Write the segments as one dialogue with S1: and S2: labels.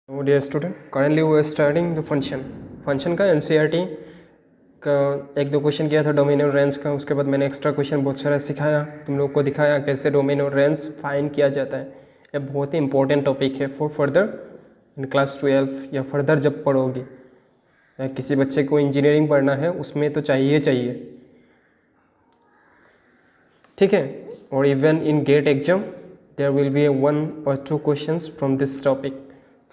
S1: Dear student, currently वो starting the function का NCERT का एक दो क्वेश्चन किया था डोमेन और रेंज का। उसके बाद मैंने एक्स्ट्रा क्वेश्चन बहुत सारा सिखाया, तुम लोग को दिखाया कैसे डोमेन और रेंज फाइंड किया जाता है। ये बहुत ही इंपॉर्टेंट टॉपिक है फॉर फर्दर इन क्लास 12 या फर्दर जब पढ़ोगी या किसी बच्चे को इंजीनियरिंग पढ़ना है उसमें तो चाहिए। ठीक है, और even in GATE exam there will be 1 or 2 questions from this topic,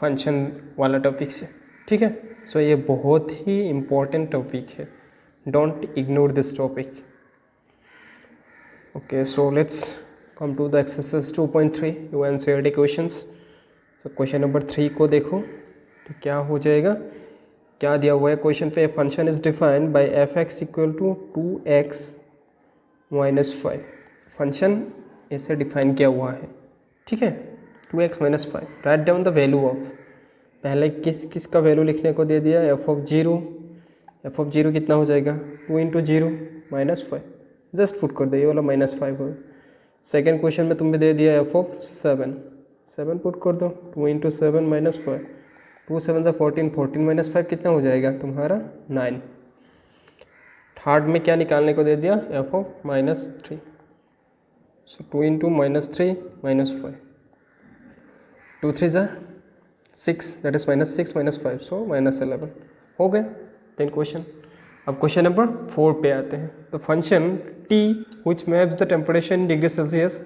S1: function वाला टॉपिक से। ठीक है, सो ये बहुत ही इम्पोर्टेंट टॉपिक है, don't ignore this topic. Okay, so let's come to the exercise 2.3 you NCERT questions. तो question number 3 को देखो तो क्या हो जाएगा, क्या दिया हुआ है क्वेश्चन पे। Function is defined by f x equal to 2x minus 5। Function ऐसे डिफाइन किया हुआ है, ठीक है, 2x minus 5। Write down the value of, पहले किस का वैल्यू लिखने को दे दिया, एफ ऑफ जीरो कितना हो जाएगा 2 into zero minus 5, just put कर दो, ये वाला माइनस 5 हो। सेकेंड क्वेश्चन में तुम्हें दे दिया एफ ऑफ 7 पुट कर दो, 2 इंटू 7 माइनस 5, 2 7 से 14 माइनस 5 कितना हो जाएगा तुम्हारा 9। थर्ड में क्या निकालने को दे दिया, F of minus 3, so 2 into minus 3 minus 5, 2 3 ज़ा 6, that is minus 6 minus 5, so minus 11 हो गया 10 क्वेश्चन। अब क्वेश्चन नंबर 4 पे आते हैं। तो function t which maps the temperature in degree Celsius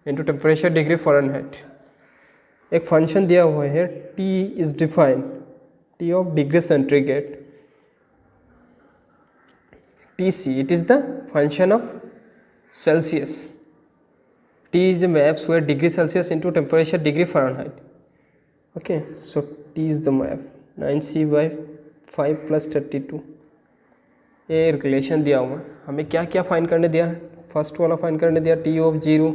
S1: into temperature degree Fahrenheit. एक फंक्शन दिया हुआ है t is defined, t of degree centigrade, Tc, it is the function of Celsius. T is maps where degree Celsius into temperature degree Fahrenheit. Okay, so T is the map 9c by 5 plus 32। ये relation दिया हुआ, हमें क्या क्या find करने दिया, first वाला find करने दिया T ऑफ जीरो,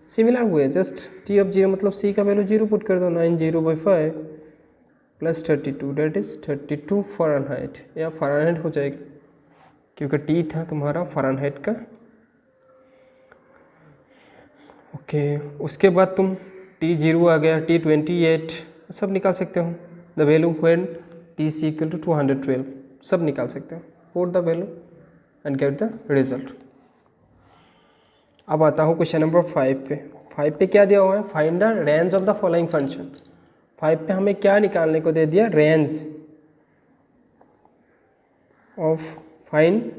S1: सिमिलर हुए, जस्ट T ऑफ जीरो मतलब C का वैल्यू जीरो पुट कर दो, 90 by 5 plus 32, that is 32 Fahrenheit, या फ़ारेनहाइट हो जाएगा क्योंकि टी था तुम्हारा फ़ारेनहाइट का। ओके, उसके बाद तुम T0 आ गया, T28 सब निकाल सकते हो। The value when Tc equal to 212 सब निकाल सकते हो, put the value and get the result. अब आता हूँ क्वेश्चन नंबर 5 पे। 5 पे क्या दिया हुआ है, find the range of the following function. 5 पे हमें क्या निकालने को दे दिया, range of, find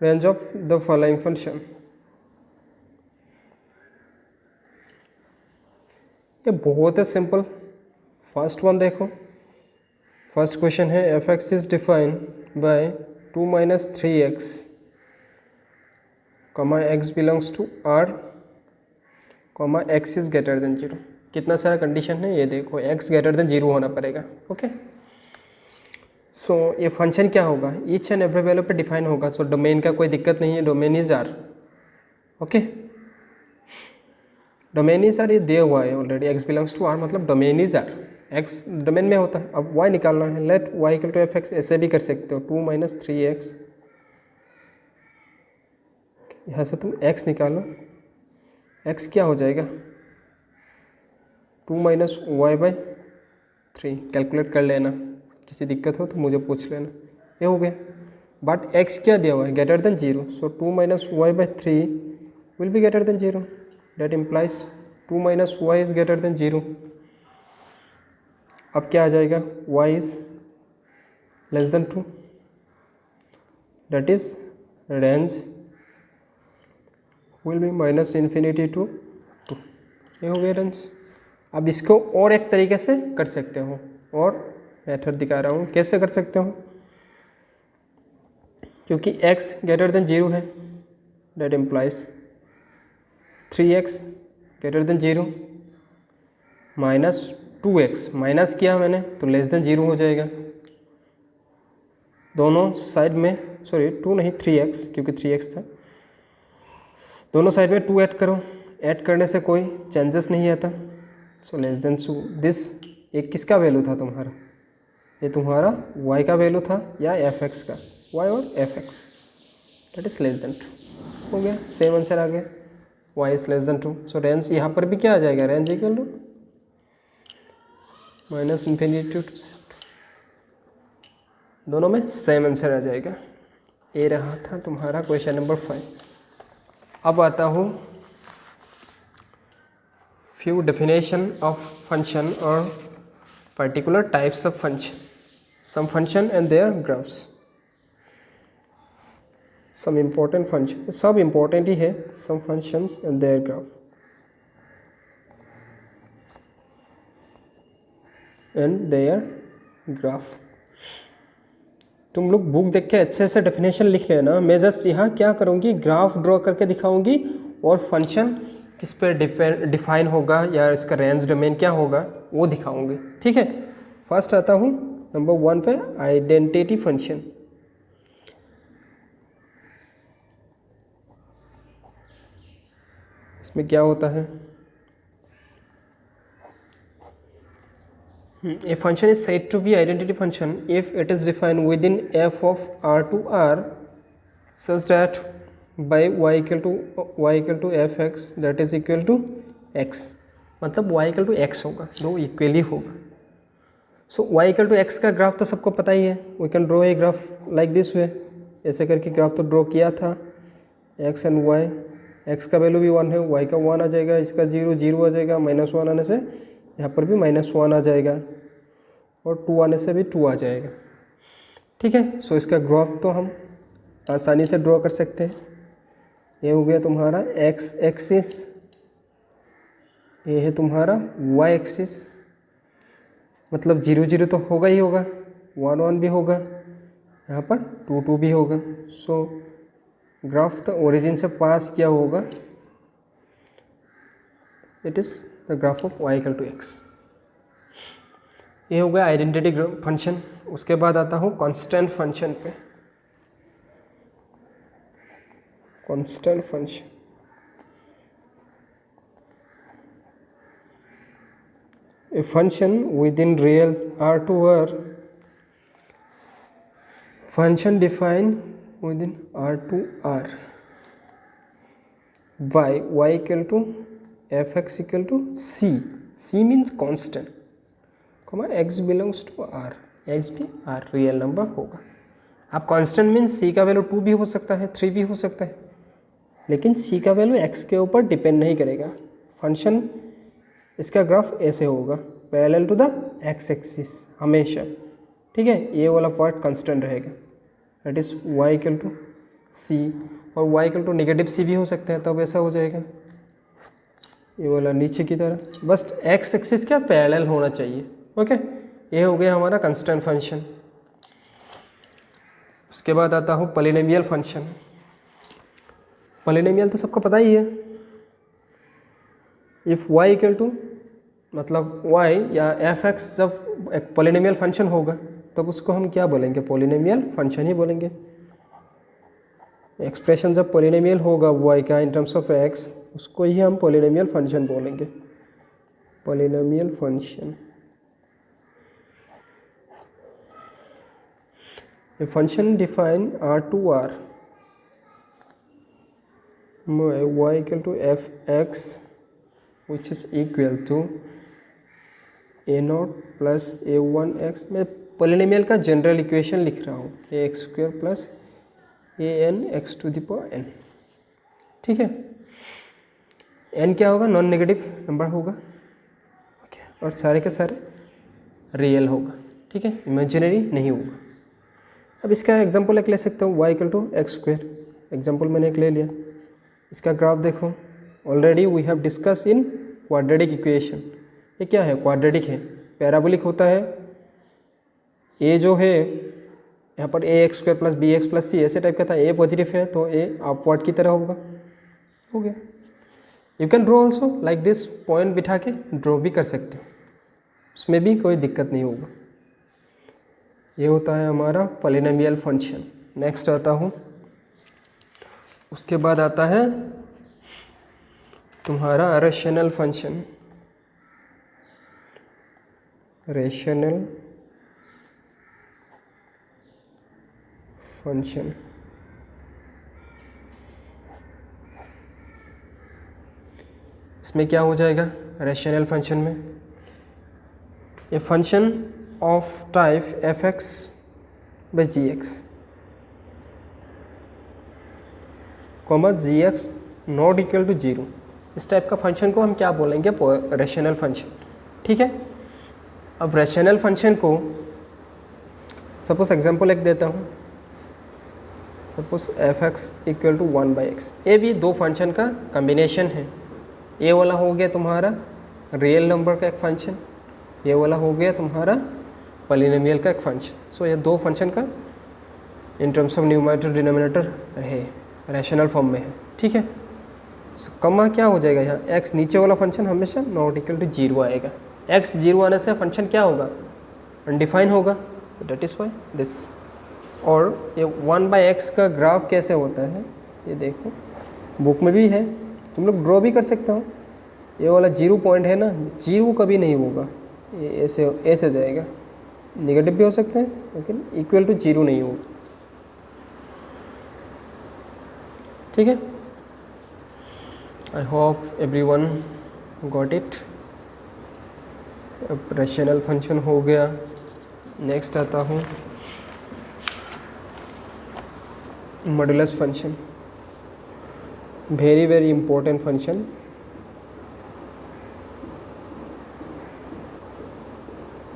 S1: range of the following function. ये बहुत है सिंपल। फर्स्ट वन देखो, फर्स्ट क्वेश्चन है F x is defined by 2 minus 3x comma x belongs to r comma x is greater than 0। कितना सारा कंडीशन है ये देखो, x ग्रेटर देन 0 होना पड़ेगा। ओके, सो ये फंक्शन क्या होगा, ईच एंड एवरी वैल्यू पे डिफाइन होगा। सो डोमेन का कोई दिक्कत नहीं है, domain is R. Okay, domain is R ये दिया हुआ है already, X belongs to R मतलब domain is R, X domain में होता है। अब वाई निकालना है, let Y equal to F X, ऐसे भी कर सकते हो 2 माइनस 3x, यहाँ से तुम x निकालो, x क्या हो जाएगा 2 माइनस वाई बाई 3, कैलकुलेट कर लेना, किसी दिक्कत हो तो मुझे पूछ लेना। ये हो गया, बट x क्या दिया हुआ है, greater than 0, so 2 minus y by 3 will be greater than 0, that implies 2 minus y is greater than 0। अब क्या आ जाएगा, y is less than 2, that is range will be minus infinity to 2। ये हो गया रेंज। अब इसको और एक तरीके से कर सकते हो, और मेथड दिखा रहा हूँ कैसे कर सकते हो। क्योंकि x ग्रेटर देन 0 है, that implies 3x greater than 0 minus 2x, minus किया मैंने तो लेस देन 0 हो जाएगा। दोनों साइड में, सॉरी 2 नहीं 3x, क्योंकि 3x था, दोनों साइड में 2 ऐड करो, ऐड करने से कोई चेंजेस नहीं आता। सो लेस देन 2 दिस, एक किसका वैल्यू था तुम्हारा, ये तुम्हारा y का वैल्यू था या fx का, y और fx, that is less than 2। हो गया, सेम आंसर आ गया, y is less than 2। So range यहाँ पर भी क्या आ जाएगा, range equal to minus infinity to दोनों में सेम आंसर आ जाएगा। ये रहा था तुम्हारा क्वेश्चन नंबर 5। अब आता हूँ few definition of function or particular types of function, some function and their graphs, some important function, सब important ही है, some functions and their graph and their graph। तुम लोग बुक देख के अच्छे से डेफिनेशन लिख लेना, मैं जस्ट यहाँ क्या करूँगी, ग्राफ ड्रॉ करके दिखाऊंगी और फंक्शन किस पे डिफाइन होगा या इसका रेंज डोमेन क्या होगा वो दिखाऊंगी, ठीक है। फर्स्ट आता हूँ नंबर 1 पे, आइडेंटिटी फंक्शन। इसमें क्या होता है, a function is said to be identity function if it is defined within f of r to r such that by y equal to fx that is equal to x, मतलब y equal to x होगा, दो equally होगा। So y equal to x का graph तो सबको पता ही है, we can draw a graph like this way, ऐसे करके ग्राफ तो ड्रॉ किया था, x एंड y, x का वैल्यू भी 1 है, y का 1 आ जाएगा, इसका 0 0 आ जाएगा, -1 आने से यहाँ पर भी -1 आ जाएगा और 2 आने से भी 2 आ जाएगा, ठीक है। सो इसका ग्राफ तो हम आसानी से ड्रॉ कर सकते हैं। ये हो गया तुम्हारा x एक्सिस, ये है तुम्हारा y एक्सिस, मतलब 0 0 तो होगा ही होगा, 1 1 भी होगा, यहाँ पर 2 2 भी होगा। सो ग्राफ तो ओरिजिन से पास किया होगा, it is the graph of y equal to x। ये हो गया आइडेंटिटी फंक्शन। उसके बाद आता हूँ कांस्टेंट फंक्शन पे। Constant function, a function within real R to R, function defined within R to R by y equal to fx equal to c, c means constant, x belongs to R, x भी R real number होगा। अब constant means c का value 2 भी हो सकता है, 3 भी हो सकता है, लेकिन c का वैल्यू x के ऊपर डिपेंड नहीं करेगा। फंक्शन इसका ग्राफ ऐसे होगा, parallel to the x axis हमेशा, ठीक है। ये वाला पार्ट कांस्टेंट रहेगा, that is y equal to c, और y equal to negative c भी हो सकता है, तब ऐसा हो जाएगा ये वाला नीचे की तरह, बस x एक्सिस क्या पैरेलल होना चाहिए, ओके। ये हो गया हमारा कांस्टेंट फंक्शन। उसके बाद आता हूँ पॉलिनोमियल फंक्शन। पॉलिनोमियल तो सबको पता ही है, इफ़ y इक्वल टू, मतलब y या f(x) जब एक पॉलिनोमियल फंक्शन होगा तब उसको हम क्या बोलेंगे, पॉलिनोमियल फंक्शन ही बोलेंगे। एक्सप्रेशन जब पॉलिनोमियल होगा y का इन टर्म्स ऑफ x, उसको ही हम पॉलिनोमियल फंक्शन बोलेंगे, polynomial function. A function defined R to R y equal to fx which is equal to a0 plus a1x, मैं पॉलिनोमियल का general equation लिख रहा हूँ, ax² plus anx to the power n, ठीक है। n क्या होगा, नॉन नेगेटिव नंबर होगा, ओके, और सारे के सारे रियल होगा, ठीक है, इमेजिनरी नहीं होगा। अब इसका एग्जांपल एक ले सकता हूँ, y equal to x², example मैंने एक ले लिया। इसका ग्राफ देखो, already we have discuss in quadratic equation. ये क्या है, क्वाड्रेटिक है, पैराबोलिक होता है। ए जो है यहाँ पर ax² plus bx plus c ऐसे टाइप का था, ए पॉजिटिव है तो ए अपवर्ड की तरह होगा, हो गया। You can draw also like this, point बिठा के ड्रॉ भी कर सकते हो, उसमें भी कोई दिक्कत नहीं होगा। ये होता है हमारा पॉलिनोमियल फंक्शन। नेक्स्ट आता हूँ, उसके बाद आता है तुम्हारा रेशनल फंक्शन। रेशनल फंक्शन, इसमें क्या हो जाएगा, रेशनल फंक्शन में a function of type f x by g x comma g x not equal to zero, इस टाइप का फंक्शन को हम क्या बोलेंगे? Rational function. ठीक है, अब रेशनल फंक्शन को सपोज एग्जांपल एक देता हूँ, suppose f x equal to 1/x। ये भी दो फंक्शन का कम्बिनेशन है। ये वाला हो गया तुम्हारा रियल नंबर का एक फंक्शन, ये वाला हो गया तुम्हारा पॉलिनोमियल का एक फंक्शन। सो ये दो फंक्शन का in terms of numerator denominator है रैशनल फॉर्म में है। ठीक है, कमा क्या हो जाएगा यहाँ? x नीचे वाला फंक्शन हमेशा नॉट इक्वल टू जीरो आएगा। x जीरो आने से फंक्शन क्या होगा? अनडिफाइन होगा, डेट इज़ वाई दिस। और ये 1/x का ग्राफ कैसे होता है ये देखो, बुक में भी है, तुम लोग ड्रॉ भी कर सकते हो। ये वाला जीरो पॉइंट है ना, जीरो कभी नहीं होगा, ये ऐसे जाएगा, नेगेटिव भी हो सकते हैं लेकिन इक्वल टू जीरो नहीं होगा। ठीक है, I hope everyone got it. अब रेशनल फंक्शन हो गया। नेक्स्ट आता हूँ modulus function, very very important function.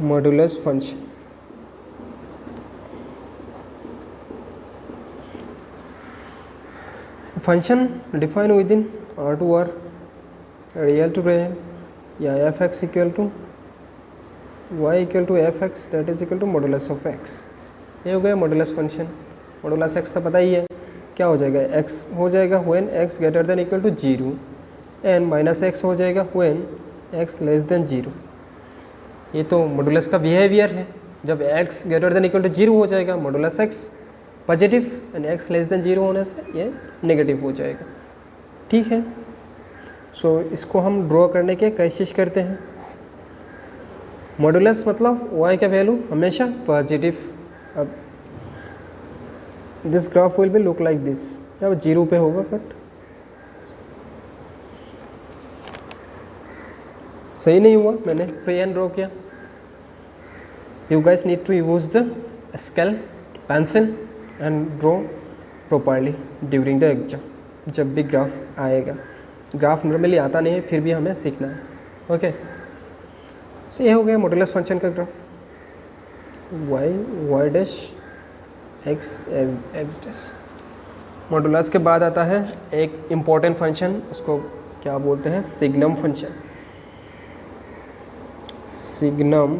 S1: Modulus function function define within R2R real to real या F x equal to Y equal to F X that is equal to modulus of X. ये हो गया modulus function. Modulus x तो पता ही है क्या हो जाएगा, एक्स हो जाएगा when x greater than equal to zero and minus x हो जाएगा when x less than zero. ये तो मॉडुलस का बिहेवियर है, जब x greater than equal to zero हो जाएगा modulus x positive and x less than zero होने से ये नेगेटिव हो जाएगा। ठीक है, सो इसको हम ड्रॉ करने के कोशिश करते हैं। मॉडुलस मतलब वाई का वैल्यू हमेशा पॉजिटिव। अब this graph will be look like this, अब जीरो पे होगा कट, सही नहीं हुआ, मैंने फ्री हैंड ड्रॉ किया। You guys need to use the scale pencil and draw properly during the exam. जब भी ग्राफ आएगा, ग्राफ नॉर्मली आता नहीं है फिर भी हमें सीखना है। ओके, सो ये हो गया मॉडुलस फंक्शन का graph, y dash x x dash. Modulus के बाद आता है एक इम्पॉर्टेंट फंक्शन, उसको क्या बोलते हैं? Signum function. सिग्नम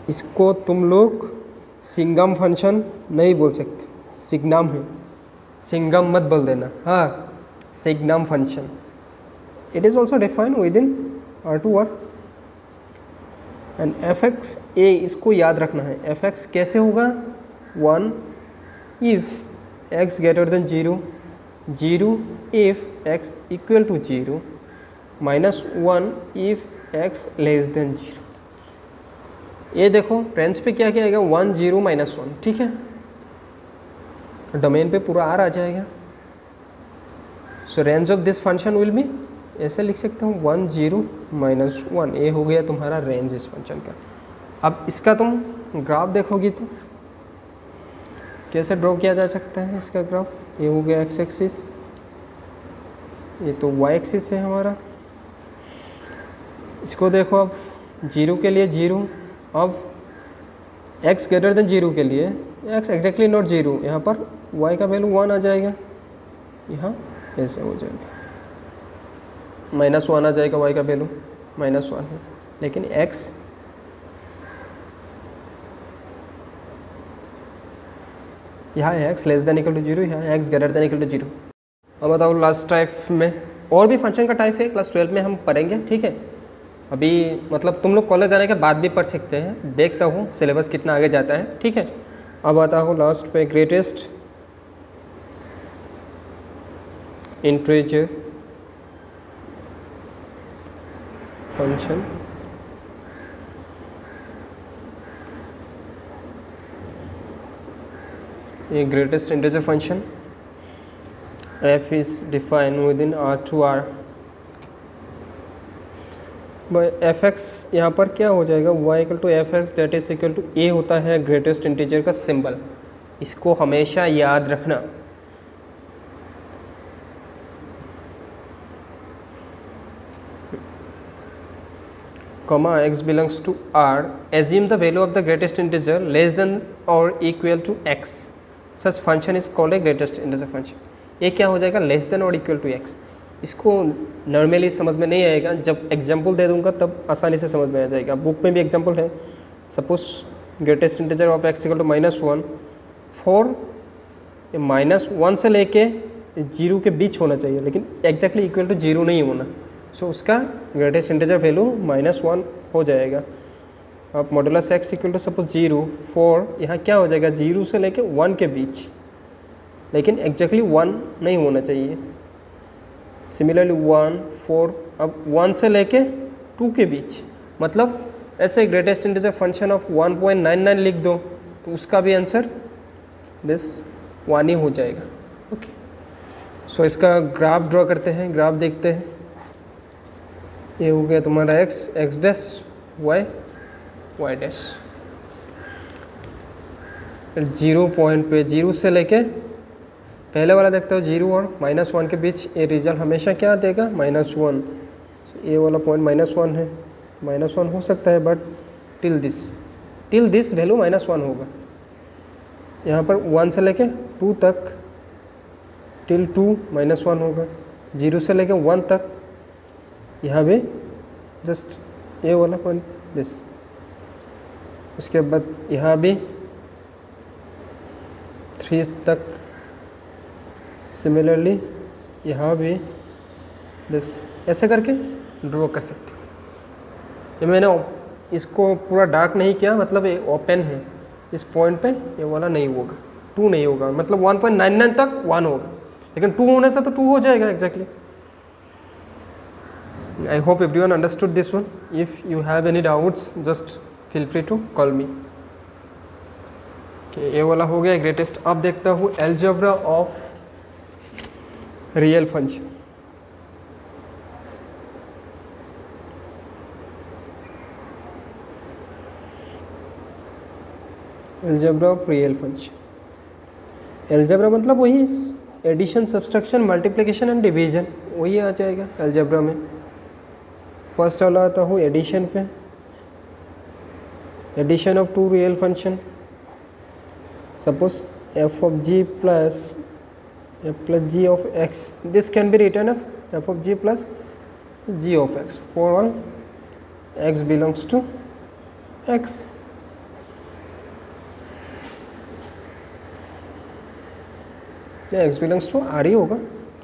S1: इसको तुम लोग सिंगम फंक्शन नहीं बोल सकते, सिग्नम है, सिंगम मत बोल देना। हाँ, signum function. It is also defined within R2R and F X A, इसको याद रखना है। एफ एक्स कैसे होगा? 1 if X greater than zero, zero if X equal to zero, -1 if X less than zero. ये देखो range पे क्या क्या आएगा? 1 0 -1। ठीक है, डोमेन पे पूरा R आ जाएगा। सो range of this function will be, ऐसे लिख सकता हूँ 1 0 -1। ये हो गया तुम्हारा रेंज इस फंक्शन का। अब इसका तुम ग्राफ देखोगी तो कैसे ड्रॉ किया जा सकता है इसका ग्राफ? ये हो गया एक्स एक्सिस, ये तो वाई एक्सिस है हमारा। इसको देखो, अब जीरो के लिए जीरो, अब x ग्रेटर देन जीरो के लिए x एग्जैक्टली नॉट जीरो, यहाँ पर y का वैल्यू 1 आ जाएगा, यहाँ ऐसे हो जाएगा, -1 आ जाएगा y का वैल्यू -1 है, लेकिन x यहाँ है x less than equal to zero, यहाँ है x greater than equal to zero. अब बताओ लास्ट टाइप में और भी फंक्शन का टाइप है, क्लास 12 में हम पढ़ेंगे। ठीक है, अभी मतलब तुम लोग कॉलेज आने के बाद भी पढ़ सकते हैं, देखता हूँ सिलेबस कितना आगे जाता है। ठीक है, अब आता हूँ लास्ट पे ग्रेटेस्ट इंटीजर फंक्शन। ये greatest integer function f is defined within R2R F X यहाँ पर क्या हो जाएगा, y equal to F X that is equal to A होता है ग्रेटेस्ट इंटीजर का सिंबल, इसको हमेशा याद रखना। comma x belongs to R, assume the value of the greatest integer less than or equal to x, such function is called a greatest integer function। ये क्या हो जाएगा, लेस देन और इक्वल टू x। इसको normally समझ में नहीं आएगा, जब एग्जाम्पल दे दूंगा तब आसानी से समझ में आ जाएगा। बुक में भी एग्जाम्पल है, suppose greatest integer of x equal to -1 for -1 से लेके 0 के बीच होना चाहिए, लेकिन एग्जैक्टली इक्वल टू 0 नहीं होना। सो उसका ग्रेटेस्ट इंटीजर वैल्यू -1 हो जाएगा। अब modulus x equal to suppose 0 for, यहाँ क्या हो जाएगा 0 से लेके 1 के बीच, लेकिन एग्जैक्टली 1 नहीं होना चाहिए। सिमिलरली 1 4, अब 1 से लेके 2 के बीच, मतलब ऐसे ग्रेटेस्ट इंटीजर फंक्शन ऑफ 1.99 लिख दो तो उसका भी आंसर दिस 1 ही हो जाएगा। ओके, सो इसका ग्राफ ड्रॉ करते हैं, ग्राफ देखते हैं। ये हो गया तुम्हारा x dash y dash. 0 point पे 0 से लेके पहले वाला देखते हो 0 और -1 के बीच, ये रिजल्ट हमेशा क्या देगा -1। ये वाला पॉइंट -1 है, -1 हो सकता है, बट टिल दिस वैल्यू -1 होगा। यहाँ पर 1 से लेके 2 तक टिल 2 -1 होगा, 0 से लेके 1 तक यहाँ भी जस्ट ये वाला पॉइंट दिस। उसके बाद यहाँ भी 3 तक, सिमिलरली यहाँ भी दिस, ऐसे करके ड्रॉ कर सकते हो। ये मैंने इसको पूरा डार्क नहीं किया, मतलब ये ओपन है, इस पॉइंट पे ये वाला नहीं होगा, 2 नहीं होगा, मतलब 1.99 तक 1 होगा, लेकिन 2 होने से तो 2 हो जाएगा exactly. I hope everyone understood this one. If you have any doubts, just feel free to call me. Okay, ये वाला हो गया ग्रेटेस्ट। अब देखता हूँ algebra of real function. Algebra of real function, algebra मतलब वही addition, subtraction, multiplication and division, वही आ जाएगा एल्जेब्रा में। फर्स्ट वाला आता हूँ एडिशन पे, addition of 2 real function. Suppose f of g plus f plus g of x, this can be written as f of g plus g of x for all x belongs to x। x belongs to r ही होगा,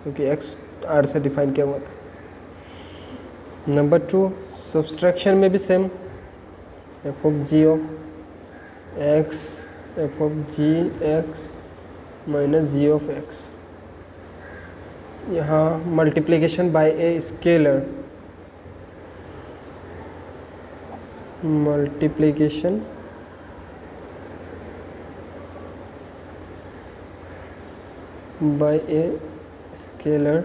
S1: क्योंकि x r से define किया हुआ था। Number 2 subtraction में भी same, f of g of x, f of g x minus g of x। यहाँ multiplication bye a scalar, multiplication by a scalar,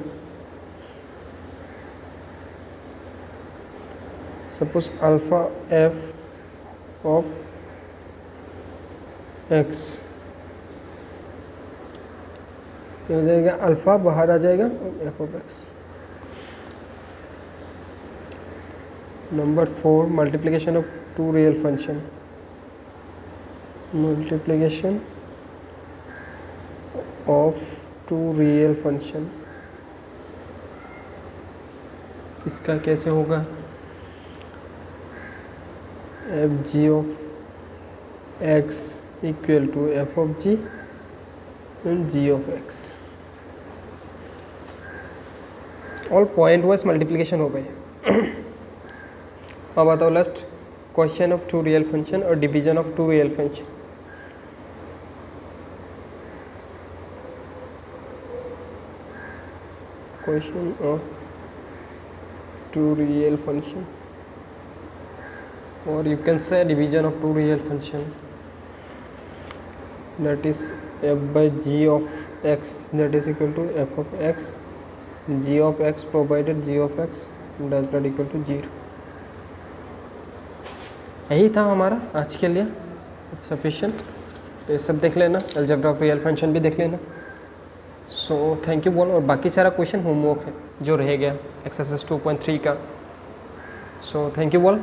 S1: suppose alpha f of x, ये हो जाएगा अल्फा, बाहर आ जाएगा f of x। Number 4 multiplication of 2 real function, multiplication of 2 real function, इसका कैसे होगा, F G of X equal to F of G and G of X. All point wise multiplication हो गए। अब बताओ last question of 2 real function और division of 2 real function. Question of 2 real function, or you can say division of 2 real function, that is f by g of x, that is equal to f of x, g of x provided g of x does not equal to 0। यही था हमारा आज के लिए, it's sufficient. तो ये सब देख लेना, अलजेब्रा ऑफ रियल फंक्शन भी देख लेना। सो थैंक यू बोल। और बाकी सारा क्वेश्चन होमवर्क है जो रह गया एक्सरसाइज 2.3 का। सो थैंक यू बोल।